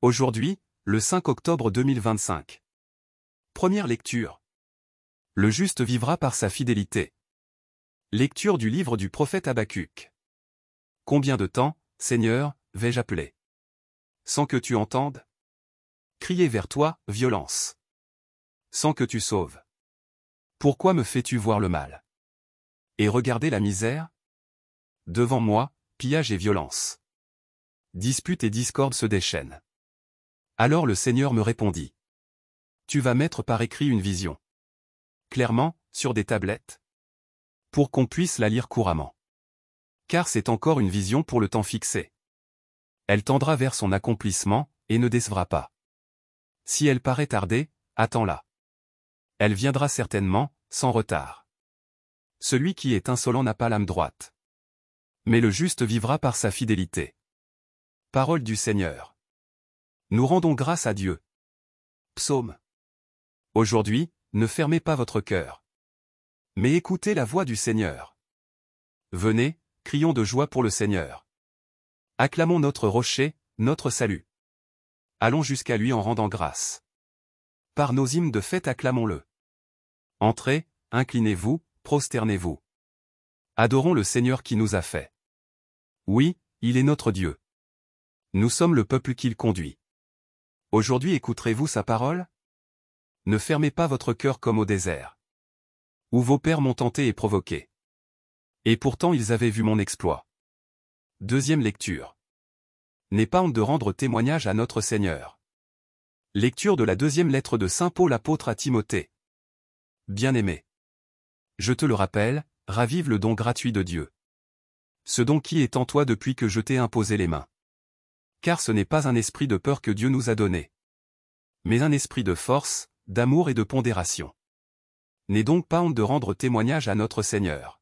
Aujourd'hui, le 5 octobre 2025. Première lecture. Le juste vivra par sa fidélité. Lecture du livre du prophète Habacuc. Combien de temps, Seigneur, vais-je appeler? Sans que tu entendes? Crier vers toi, violence. Sans que tu sauves. Pourquoi me fais-tu voir le mal? Et regarder la misère? Devant moi, pillage et violence. Dispute et discorde se déchaînent. Alors le Seigneur me répondit. Tu vas mettre par écrit une vision. Clairement, sur des tablettes. Pour qu'on puisse la lire couramment. Car c'est encore une vision pour le temps fixé. Elle tendra vers son accomplissement, et ne décevra pas. Si elle paraît tarder, attends-la. Elle viendra certainement, sans retard. Celui qui est insolent n'a pas l'âme droite. Mais le juste vivra par sa fidélité. Parole du Seigneur. Nous rendons grâce à Dieu. Psaume. Aujourd'hui, ne fermez pas votre cœur. Mais écoutez la voix du Seigneur. Venez, crions de joie pour le Seigneur. Acclamons notre rocher, notre salut. Allons jusqu'à lui en rendant grâce. Par nos hymnes de fête acclamons-le. Entrez, inclinez-vous, prosternez-vous. Adorons le Seigneur qui nous a fait. Oui, il est notre Dieu. Nous sommes le peuple qu'il conduit. Aujourd'hui écouterez-vous sa parole? Ne fermez pas votre cœur comme au désert. Où vos pères m'ont tenté et provoqué. Et pourtant ils avaient vu mon exploit. Deuxième lecture. N'aie pas honte de rendre témoignage à notre Seigneur. Lecture de la deuxième lettre de Saint Paul apôtre à Timothée. Bien-aimé. Je te le rappelle, ravive le don gratuit de Dieu. Ce don qui est en toi depuis que je t'ai imposé les mains. Car ce n'est pas un esprit de peur que Dieu nous a donné. Mais un esprit de force, d'amour et de pondération. N'aie donc pas honte de rendre témoignage à notre Seigneur.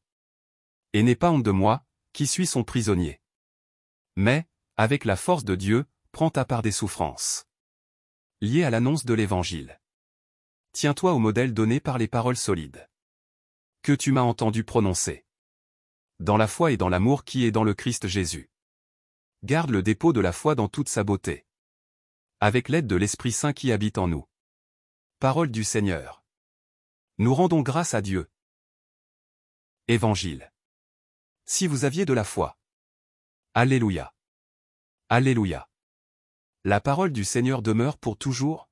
Et n'aie pas honte de moi, qui suis son prisonnier. Mais, avec la force de Dieu, prends ta part des souffrances. Liées à l'annonce de l'Évangile. Tiens-toi au modèle donné par les paroles solides. Que tu m'as entendu prononcer. Dans la foi et dans l'amour qui est dans le Christ Jésus. Garde le dépôt de la foi dans toute sa beauté. Avec l'aide de l'Esprit Saint qui habite en nous. Parole du Seigneur. Nous rendons grâce à Dieu. Évangile. Si vous aviez de la foi. Alléluia. Alléluia. La parole du Seigneur demeure pour toujours.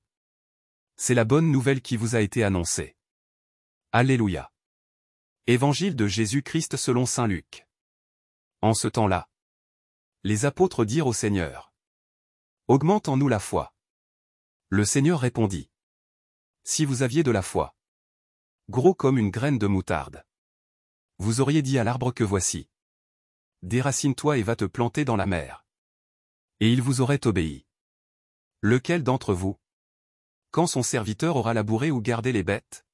C'est la bonne nouvelle qui vous a été annoncée. Alléluia. Évangile de Jésus-Christ selon saint Luc. En ce temps-là, les apôtres dirent au Seigneur. Augmente en nous la foi. Le Seigneur répondit. Si vous aviez de la foi. Gros comme une graine de moutarde. Vous auriez dit à l'arbre que voici. Déracine-toi et va te planter dans la mer. Et il vous aurait obéi. Lequel d'entre vous? Quand son serviteur aura labouré ou gardé les bêtes?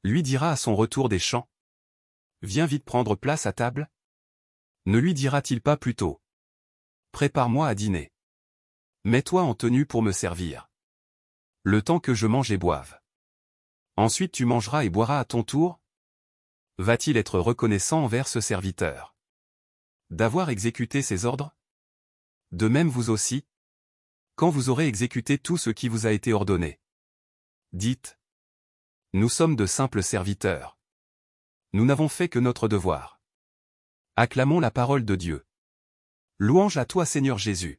Lui dira à son retour des champs. Viens vite prendre place à table? Ne lui dira-t-il pas plutôt? Prépare-moi à dîner. Mets-toi en tenue pour me servir. Le temps que je mange et boive. Ensuite tu mangeras et boiras à ton tour? Va-t-il être reconnaissant envers ce serviteur? D'avoir exécuté ses ordres? De même vous aussi? Quand vous aurez exécuté tout ce qui vous a été ordonné. Dites. Nous sommes de simples serviteurs. Nous n'avons fait que notre devoir. Acclamons la parole de Dieu. Louange à toi Seigneur Jésus.